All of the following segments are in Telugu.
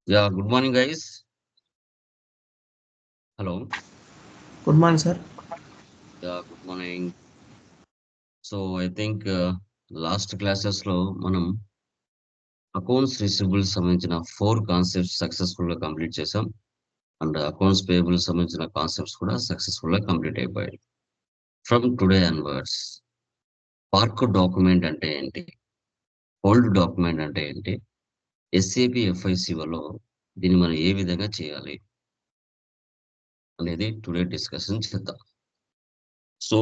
Yeah, good morning, guys. Hello. Good morning, sir. Yeah, good morning. So I think last classes లో మనం అకౌంట్స్ రిసీవబుల్ సంబంధించిన 4 కాన్సెప్ట్స్ సక్సెస్ఫుల్ గా కంప్లీట్ చేసాం. అండ్ అకౌంట్స్ పేయబుల్ సంబంధించిన కాన్సెప్ట్స్ కూడా సక్సెస్ఫుల్ గా కంప్లీట్ అయిపోయాయి. From today onwards park document అంటే ఏంటి? హోల్డ్ డాక్యుమెంట్ అంటే ఏంటి? ఎస్ఏపి ఎఫ్ఐసిఓలో దీన్ని మనం ఏ విధంగా చేయాలి అనేది టుడే డిస్కషన్ చేద్దాం. సో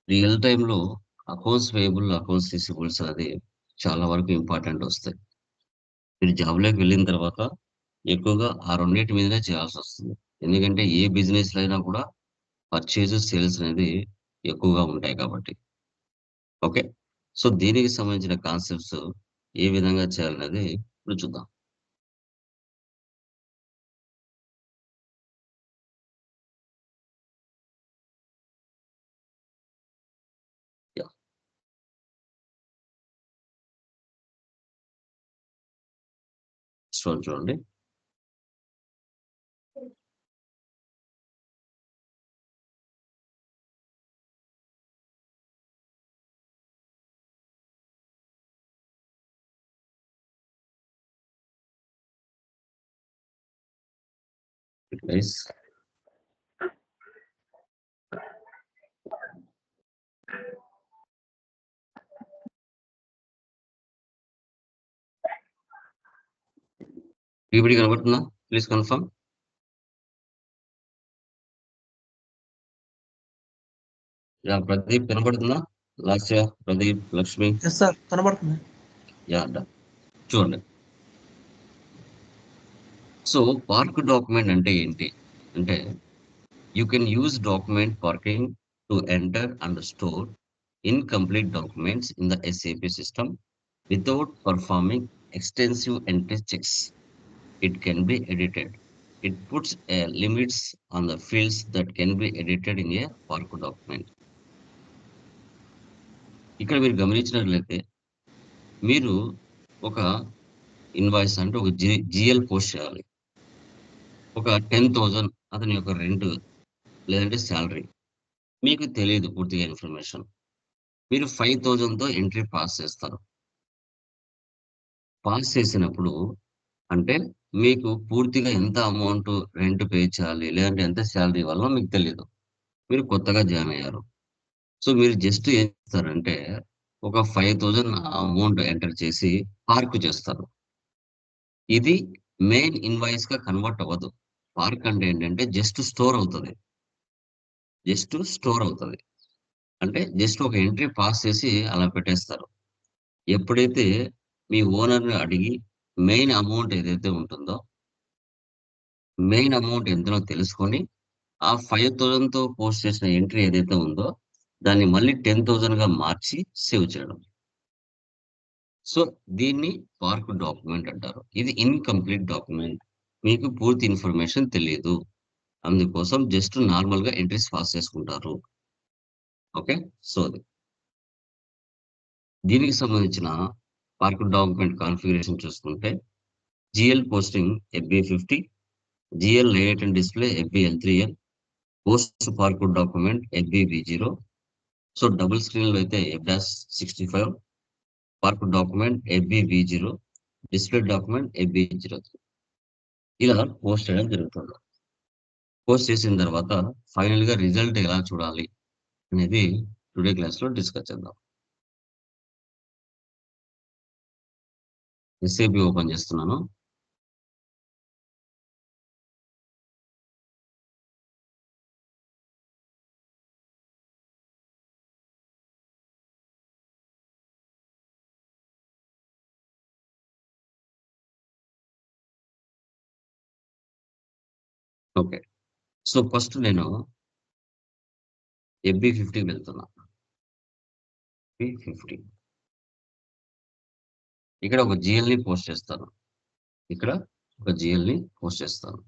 రియల్ టైమ్‌లో అకౌంట్స్ పేయబుల్, అకౌంట్స్ రిసీవబుల్స్ అనేది చాలా వరకు ఇంపార్టెంట్ ఒస్తాయి. మీరు జాబ్‌లోకి వెళ్ళిన తర్వాత ఎక్కువగా ఆ రెండిటి మీదనే చేయాల్సొస్తుంది. ఎందుకంటే ఏ బిజినెస్‌లో అయినా కూడా పర్చేజ్, సేల్స్ అనేది ఎక్కువగా ఉంటాయి కాబట్టి. ఓకే. సో దీనికి సంబంధించిన కాన్సెప్ట్స్ ఏ విధంగా చేయాలనేది ఇప్పుడు చూద్దాం. యాహ్! చూడండి. గైస్ పీపీటీ కనబడుతుందా? Please confirm. యాహ్! ప్రదీప్ కనబడుతుందా? లాస్య, ప్రదీప్, లక్ష్మి. Yes, sir. కనబడుతుంది. యాహ్! డన్. చూడండి. సో పార్క్ డాక్యుమెంట్ అంటే ఏంటి? అంటే you can use document parking to enter and store incomplete documents in the SAP system without performing extensive entry checks. It can be edited. It puts limits on the fields that can be edited in a park document. ఇక్కడ మీరు గమనించినట్లయితే మీరు ఒక ఇన్వాయిస్ అంటే ఒక జిఎల్ పోస్ట్ చేయాలి. ఒక 10,000 అతని యొక్క రెంట్ లేదంటే సాలరీ. మీకు తెలీదు పూర్తిగా ఇన్ఫర్మేషన్. మీరు 5,000తో ఎంట్రీ పాస్ చేస్తారు. పాస్ చేసినప్పుడు అంటే మీకు పూర్తిగా ఎంత అమౌంట్ రెంట్ పే చేయాలి, లేదంటే ఎంత సాలరీ ఇవ్వాలో మీకు తెలీదు. మీరు కొత్తగా జాయిన్ అయ్యారు. సో, మీరు జస్ట్ ఏం చేస్తారంటే ఒక 5,000 అమౌంట్ ఎంటర్ చేసి పార్క్ చేస్తారు. ఇది మెయిన్ ఇన్వాయిస్‌గా కన్వర్ట్ అవ్వదు. పార్క్ అంటే ఏంటంటే జస్ట్ స్టోర్ అవుతది. జస్ట్ స్టోర్ అవుతది. అంటే జస్ట్ ఒక ఎంట్రీ పాస్ చేసి అలా పెట్టేస్తారు. ఎప్పుడైతే మీ ఓనర్‌ని అడిగి మెయిన్ అమౌంట్ ఏదైతే ఉంటుందో, మెయిన్ అమౌంట్ ఎంతనో తెలుసుకొని, ఆ 5,000తో పోస్ట్ చేసిన ఎంట్రీ ఏదైతే ఉందో, దాన్ని మళ్ళీ 10,000గా మార్చి సేవ్ చేయడం. సో, దీన్ని పార్క్ డాక్యుమెంట్ అంటారు. ఇది ఇన్‌కంప్లీట్ డాక్యుమెంట్. మీకు పూర్తి ఇన్ఫర్మేషన్ తెలీదు. అందుకోసం జస్ట్ నార్మల్‌గా ఎంట్రీస్ పాస్ చేసుకుంటారు. ఓకే. సో, దీనికి సంబంధించిన పార్క్ డాక్యుమెంట్ కాన్ఫిగరేషన్ చూసుకుంటే, GL posting ఎఫ్‌బీ50, GL layout and display ఎఫ్‌బీఎల్3ఎల్, post park document ఎఫ్‌బీబీ0. So, double స్క్రీన్‌లో అయితే ఎఫ్-65, పార్క్ డాక్యుమెంట్ ఎఫ్‌బీబీ0, డిస్‌ప్లే డాక్యుమెంట్ ఎఫ్‌బీ03. ఇలా పోస్ట్ చేయడం జరుగుతుంది. పోస్ట్ చేసిన తర్వాత ఫైనల్‌గా రిజల్ట్ ఎలా చూడాలి అనేది టుడే క్లాస్‌లో డిస్కస్ చేద్దాం. ఎస్ఏబీ ఓపెన్ చేస్తున్నాను. ఓకే. సో, ఫస్ట్ నేను ఎఫ్‌బీ50కి వెళ్తున్నా. ఎఫ్‌బీ50. ఇక్కడ ఒక జీఎల్‌ని పోస్ట్ చేస్తాను. ఇక్కడ ఒక జీఎల్‌ని పోస్ట్ చేస్తాను.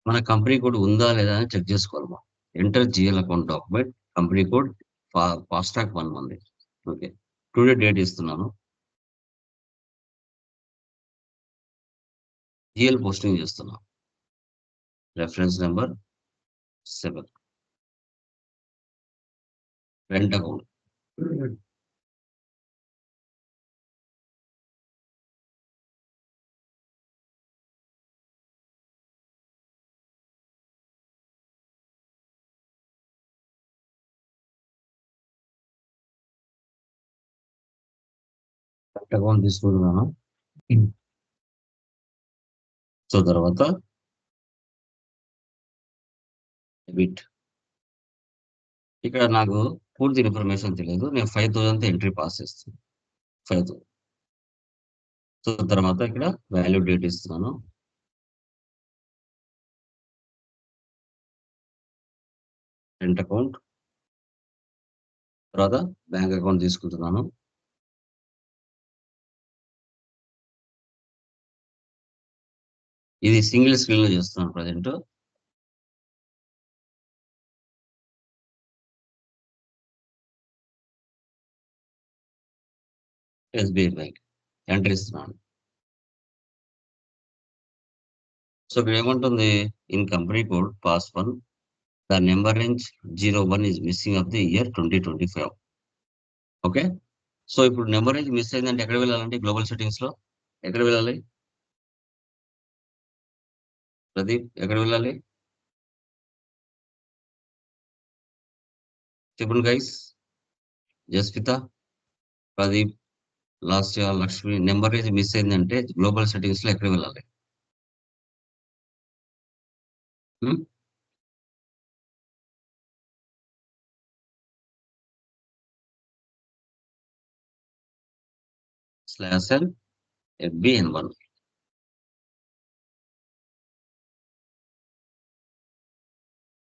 మన కంపెనీ కోడ్ ఉందా లేదా అని చెక్ చేసుకోవాలి మనం. Enter GL account document company code fast track 1 ఉంది. ఓకే. టుడే డేట్ ఇస్తున్నాను. జీఎల్ పోస్టింగ్ చేస్తున్నా. Reference number 7. Rent account. Rent account తీసుకుంటున్నాను. సో తర్వాత డెబిట్. ఇక్కడ నాకు పూర్తి ఇన్ఫర్మేషన్ తెలియదు. నేను 5,000తో ఎంట్రీ పాస్ చేస్తాను. 5,000. సో తర్వాత ఇక్కడ వాల్యూ డేట్ ఇస్తున్నాను. Rent account. తర్వాత బ్యాంక్ అకౌంట్ తీసుకుంటున్నాను. ఇది సింగిల్ స్క్రీన్ లో చేస్తున్నాను ప్రజెంట్. ఎస్బీఐ బ్యాంక్ ఎంటర్ ఇస్తున్నాను. సో ఇక్కడ ఏముంటుంది? In company code pass 1 the number range 01 is missing of the year 2025. Okay. So ఇప్పుడు నెంబర్ రేంజ్ మిస్ అయిందంటే ఎక్కడ వెళ్ళాలండి? గ్లోబల్ సెట్టింగ్స్ లో ఎక్కడ వెళ్ళాలి? ప్రదీప్ ఎక్కడ వెళ్ళాలి? చెప్పండి guys. Jasvitha, Pradeep, Lasya, Lakshmi, number range miss అయిందంటే గ్లోబల్ సెట్టింగ్స్ లో ఎక్కడ వెళ్ళాలి? /n FBN1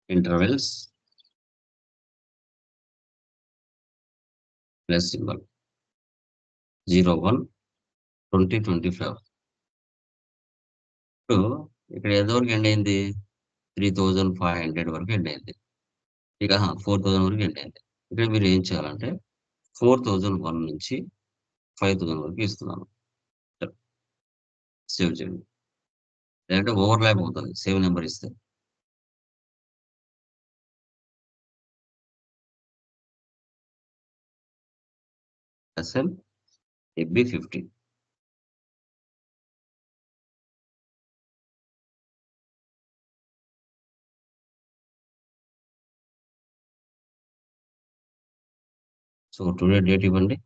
intervals plus symbol 01 2025. ఇప్పుడు ఇక్కడ ఏదో వరకు ఎండ్ అయింది? 3,500 వరకు ఎండ్ అయింది. ఇక 4,000 వరకు ఎండ్ అయింది. ఇక్కడ మీరు ఏం చేయాలంటే 4,001 నుంచి 5,000 వరకు ఇస్తున్నాను. సేవ్ చేయండి. లేదంటే ఓవర్లాప్ అవుతుంది సేవ్ నెంబర్ ఇస్తే. SN FB50. So today date ఇవ్వండి.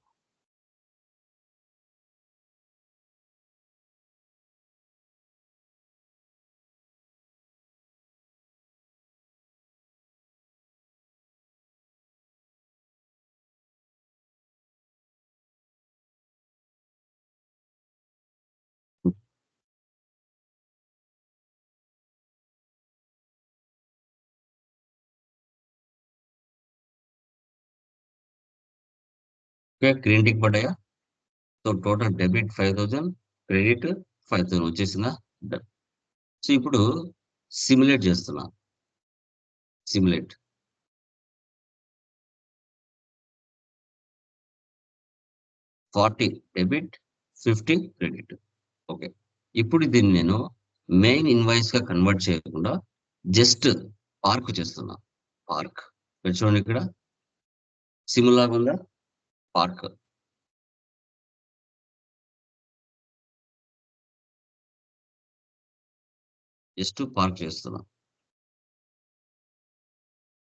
ఓకే, గ్రీన్ టిక్ పడ్డాయా? సో టోటల్ డెబిట్ 5,000, క్రెడిట్ 5,000 వచ్చేసిందా? Done. సో ఇప్పుడు సిమ్యులేట్ చేస్తున్నా. Simulate 40 debit, 50 credit. ఓకే. ఇప్పుడు దీన్ని నేను మెయిన్ ఇన్వాయిస్ గా కన్వర్ట్ చేయకుండా జస్ట్ పార్క్ చేస్తున్నా. పార్క్ చూడండి, ఇక్కడ సిమ్ లాగా ఉందా? పార్క్. జస్ట్ పార్క్ చేస్తున్నా.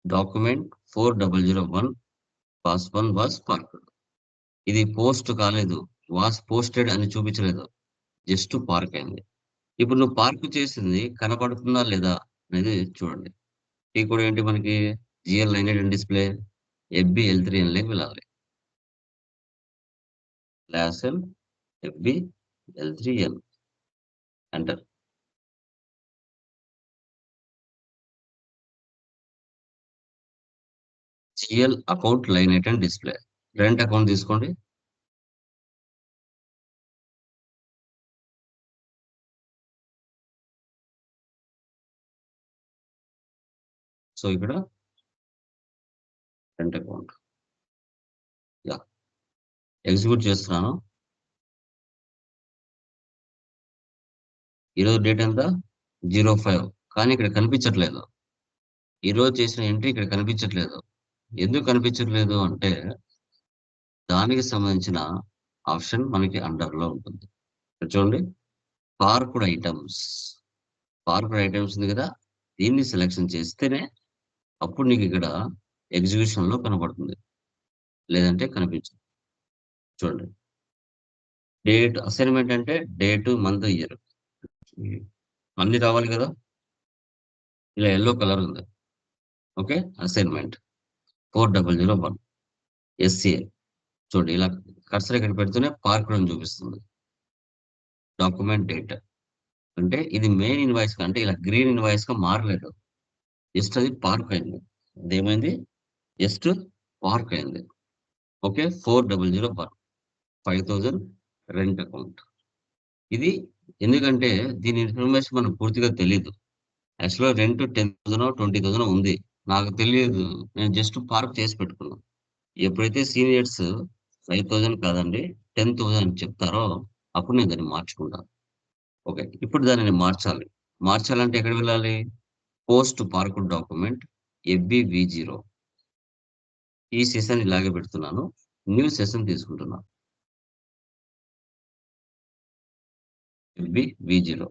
Document 4001 pass 1 was park. ఇది పోస్ట్ కాలేదు, వాస్ పోస్టెడ్ అని చూపించలేదు, జస్ట్ పార్క్ అయింది. ఇప్పుడు నువ్వు పార్క్ చేసింది కనపడుతుందా లేదా అనేది చూడండి. టీ కూడా ఏంటి మనకి? GL98 డిస్ప్లే FBL3N లోకి వెళ్ళాలి. LASL FBL3N enter. GL account line item display. Rent account తీసుకోండి. సో ఇక్కడ రెంట్ అకౌంట్ యా ఎగ్జిక్యూట్ చేస్తున్నాను. ఈరోజు డేట్ ఎంత? 05. కానీ ఇక్కడ కనిపించట్లేదు. ఈరోజు చేసిన ఎంట్రీ ఇక్కడ కనిపించట్లేదు. ఎందుకు కనిపించట్లేదు అంటే దానికి సంబంధించిన ఆప్షన్ మనకి అండర్‌లో ఉంటుంది. ఇక్కడ చూడండి, పార్క్డ్ ఐటెమ్స్. పార్క్డ్ ఐటెమ్స్ ఉంది కదా! దీన్ని సెలక్షన్ చేస్తేనే అప్పుడు నీకిక్కడ ఎగ్జిక్యూషన్‌లో కనపడుతుంది. లేదంటే కనిపించదు. చూడండి. డేట్ అసైన్‌మెంట్ అంటే డేట్, మంత్, ఇయర్. అన్నీ రావాలి కదా! ఇలా యెల్లో కలర్ ఉంది. ఓకే. Assignment 4001 SA. చూడండి ఇలా కర్సర్ ఇక్కడ పెడితేనే పార్క్డ్ అని చూపిస్తుంది. Document date. అంటే ఇది మెయిన్ ఇన్వాయిస్‌గా అంటే ఇలా గ్రీన్ ఇన్వాయిస్‌గా మారలేదు. జస్ట్ అది పార్క్ అయింది. ఇదేమైంది? జస్ట్ పార్క్ అయింది. ఓకే. 4001 5000 rent account. ఇది ఎందుకంటే దీని ఇన్ఫర్మేషన్ మనకు పూర్తిగా తెలీదు. యాక్చువల్‌గా రెంట్ 10,000 20,000 ఉంది. నాకు తెలియదు. నేను జస్ట్ పార్క్ చేసి పెట్టుకున్నా. ఎప్పుడైతే సీనియర్స్ 5,000 కాదండి 10,000 అని చెప్తారో అప్పుడు నేను దాన్ని మార్చుకుంటా. ఓకే. ఇప్పుడు దానిని మార్చాలి. మార్చాలంటే ఎక్కడికి వెళ్ళాలి? పోస్ట్ పార్క్డ్ డాక్యుమెంట్ ఎఫ్‌బి-వి0. ఈ సెషన్ ఇలాగే పెడుతున్నాను. న్యూ సెషన్ తీసుకుంటున్నా. ఎఫ్‌బి-వి0.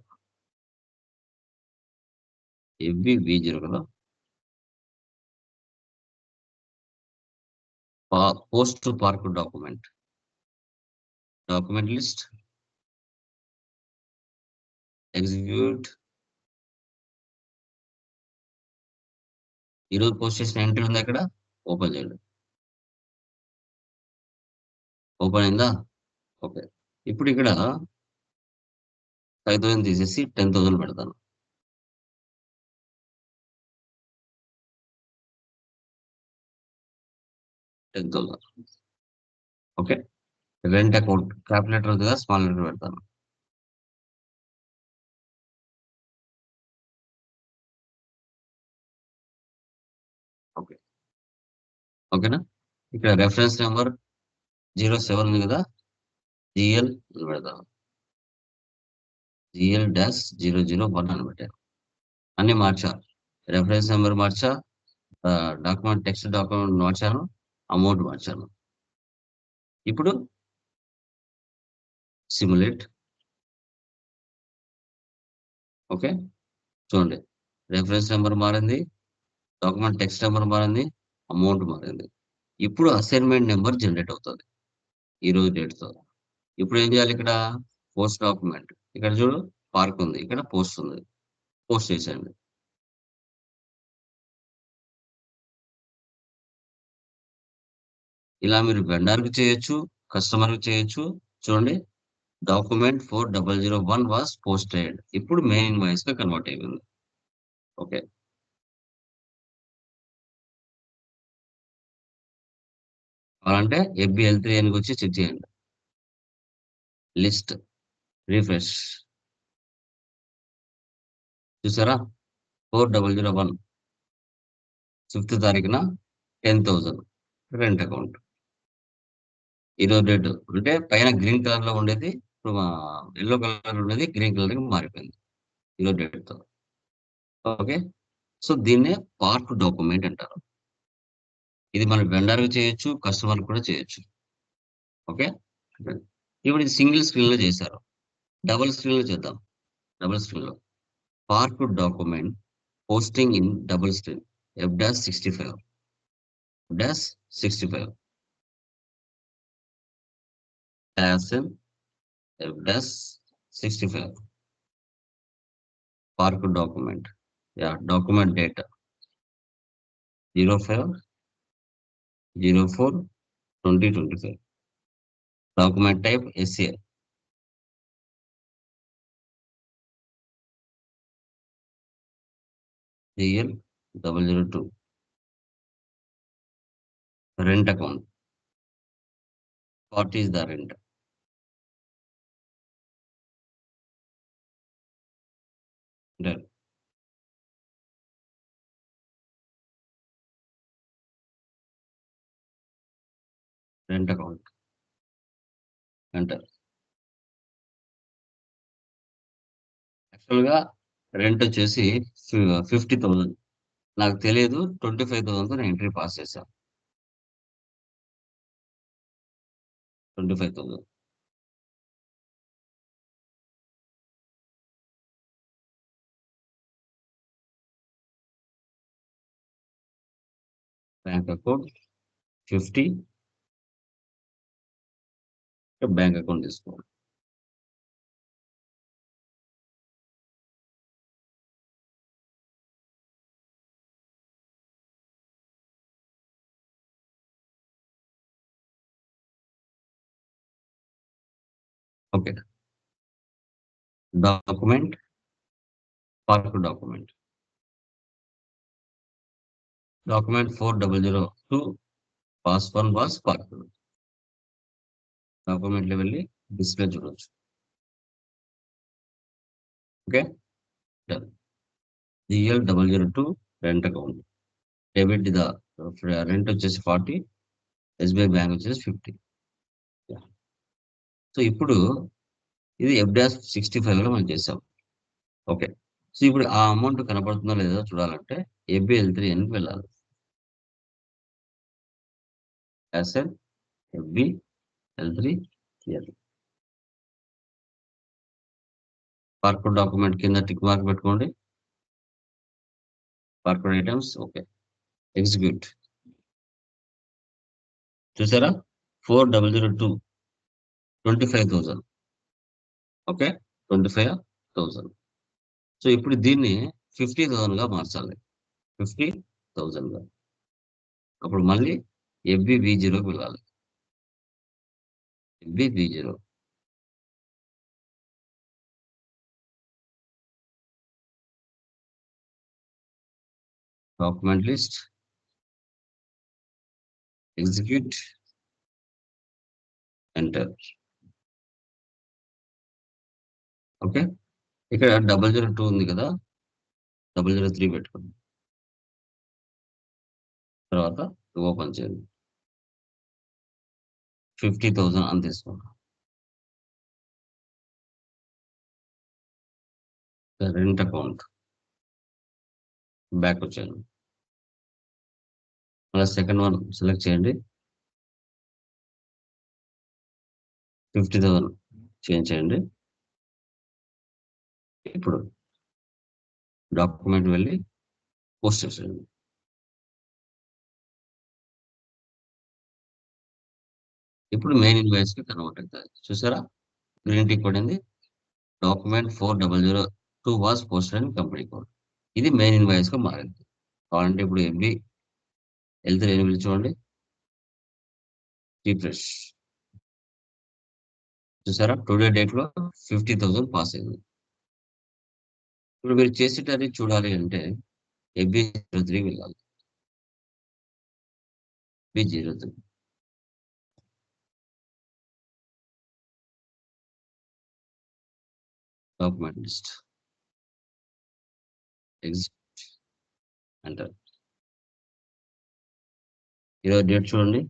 ఎఫ్‌బి-వి0 కదా! పా post parked document. Document list execute. ఈరోజు పోస్ట్ చేసిన ఎంట్రీ ఉందా ఇక్కడ? ఓపెన్ చేయండి. ఓపెన్ అయిందా? ఓకే. ఇప్పుడు ఇక్కడ 5,000 తీసేసి 10,000 పెడతాను. 10,000. Okay. Rent account capital letter ఉంది కదా! స్మాల్ లెటర్ పెడతాను. ఓకే. ఓకేనా? ఇక్కడ రిఫరెన్స్ నంబర్ 07 ఉంది కదా! జీఎల్ అని పెడతాను. GL-001 అని పెట్టాను. అన్నీ మార్చా. రిఫరెన్స్ నంబర్ మార్చా. డాక్యుమెంట్ టెక్స్ట్ డాక్యుమెంట్ మార్చాను. అమౌంట్ మార్చాను. ఇప్పుడు సిమ్యులేట్. ఓకే. చూడండి. రిఫరెన్స్ నంబర్ మారింది. డాక్యుమెంట్ టెక్స్ట్ నంబర్ మారింది. అమౌంట్ మారింది. ఇప్పుడు అసైన్‌మెంట్ నంబర్ జనరేట్ అవుతది. ఈరోజు డేట్‌తో. ఇప్పుడు ఏం చేయాలి ఇక్కడ? Post document. ఇక్కడ చూడు పార్క్ ఉంది. ఇక్కడ పోస్ట్ ఉంది. పోస్ట్ చేసేయండి. ఇలా మీరు వెండర్‌కి చేయొచ్చు. కస్టమర్‌కి చేయొచ్చు. చూడండి, డాక్యుమెంట్ 4001 వాస్ పోస్టెడ్. ఇప్పుడు మెయిన్ ఇన్వాయిస్‌గా కన్వర్ట్ అయిపోయింది. ఓకే. కావాలంటే ఎఫ్‌బి-ఎల్3 చెక్ చేయండి. List refresh. చూసారా? 4001 ఫిఫ్త్ తారీఖున 10,000 రెంట్ అకౌంట్. ఈరోజు డేట్ అంటే పైన గ్రీన్ కలర్‌లో ఉండేది ఇప్పుడు యెల్లో కలర్‌లో ఉండేది గ్రీన్ కలర్‌కి మారిపోయింది. ఈరోజు డేట్‌తో. ఓకే. సో, దీన్నే పార్క్ డాక్యుమెంట్ అంటారు. ఇది మనం వెండర్‌కి చేయొచ్చు. కస్టమర్‌కి కూడా చేయొచ్చు. ఓకే. ఇప్పుడు ఇది సింగిల్ స్క్రీన్‌లో చేశారు. డబుల్ స్క్రీన్‌లో చేద్దాం. డబుల్ స్క్రీన్‌లో. Parked document posting in double screen F-65. F-65. యాసిన్ F-65. Parked document. Yeah! Document date 05/04/2025. Document type SA. GL-002. Rent account. What is the rent? Done. Rent account enter. యాక్చువల్‌గా రెంట్ వచ్చేసి 50,000 నాకు తెలియదు. 25,000తో నేను ఎంట్రీ పాస్ చేశాను. 25,000 బ్యాంక్ అకౌంట్ 50 బ్యాంక్ అకౌంట్ తీసుకోవాలి. Okay. Document park document. Document 4002 pass 1 pass park. డాక్యుమెంట్‌లో వెళ్లి డిస్‌ప్లే చూడొచ్చు. Okay. Done. DL 002 rent account. Debit the rent వచ్చేసి 40, ఎస్‌బీఐ బ్యాంక్ వచ్చేసి 50. యాహ్! సో ఇప్పుడు ఇది F-65లో మనం చేసాం. ఓకే. సో ఇప్పుడు ఆ అమౌంట్ కనపడుతుందో లేదో చూడాలంటే FBL3Nకి వెళ్ళాలి. Asset FBL3N. పార్క్ డాక్యుమెంట్ కింద టిక్ మార్క్ పెట్టుకోండి. Park items okay. ఎగ్జిక్యూట్. చూసారా? 4002 25,000. ఓకే. 25,000. సో ఇప్పుడు దీన్ని 50,000గా మార్చాలి. 50,000గా. అప్పుడు మళ్ళీ FBV0కి వెళ్ళాలి. FBV0. Document list. Execute. Enter. Okay. ఇక్కడ 002 ఉంది కదా! 003 పెట్టుకోండి. తర్వాత ఓపెన్ చేయండి. 50,000 అని తీసుకోండి. Rent account. బ్యాక్ వచ్చేయండి. మళ్ళీ సెకండ్ వన్ సెలెక్ట్ చేయండి. 50,000 చేంజ్ చేయండి. ఇప్పుడు డాక్యుమెంట్ వెళ్ళి పోస్ట్ చేసేయండి. ఇప్పుడు మెయిన్ ఇన్వాయిస్‌కి కన్వర్ట్ అవుతది. చూసారా? గ్రీన్ టిక్ పడింది. Document 4002 was posted in company code. ఇది మెయిన్ ఇన్వాయిస్‌గా మారింది. కావాలంటే ఇప్పుడు FBL3N వెళ్ళి చూడండి. రిఫ్రెష్. చూసారా? టుడే డేట్‌లో 50,000 పాస్ అయింది. ఇప్పుడు మీరు చేసేటది చూడాలి అంటే FB03 వెళ్ళాలి. FB03. Document list. Execute. Enter. ఈరోజు డేట్ చూడండి.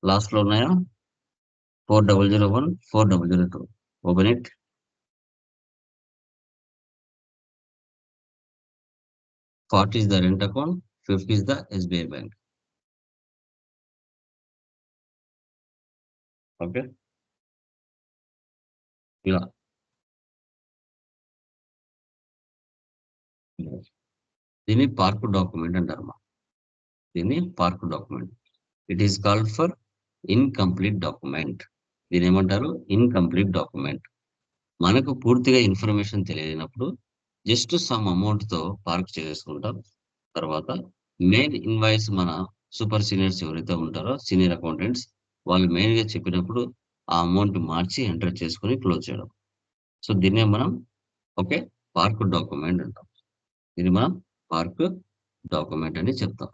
లాస్ట్‌లో ఉన్నాయా? 4001, 4002. Open it. Forty is the rent account, 50 is the SBI bank. Okay. ఇలా దీన్ని పార్క్ డాక్యుమెంట్ అంటారమ్మా. దీన్ని park document. It is called for incomplete document. దీన్ని ఏమంటారు? Incomplete document. మనకు పూర్తిగా ఇన్ఫర్మేషన్ తెలియనప్పుడు జస్ట్ సమ్ అమౌంట్‌తో పార్క్ చేసేసుకుంటాం. తర్వాత మెయిన్ ఇన్వాయిస్ మన సూపర్ సీనియర్స్ ఎవరైతే ఉంటారో సీనియర్ అకౌంటెంట్స్ వాళ్ళు మెయిన్‌గా చెప్పినప్పుడు ఆ అమౌంట్ మార్చి ఎంటర్ చేసుకొని క్లోజ్ చేయడం. సో దీన్నే మనం ఓకే పార్క్ డాక్యుమెంట్ అంటాం. దీన్ని మనం పార్క్ డాక్యుమెంట్ అని చెప్తాం.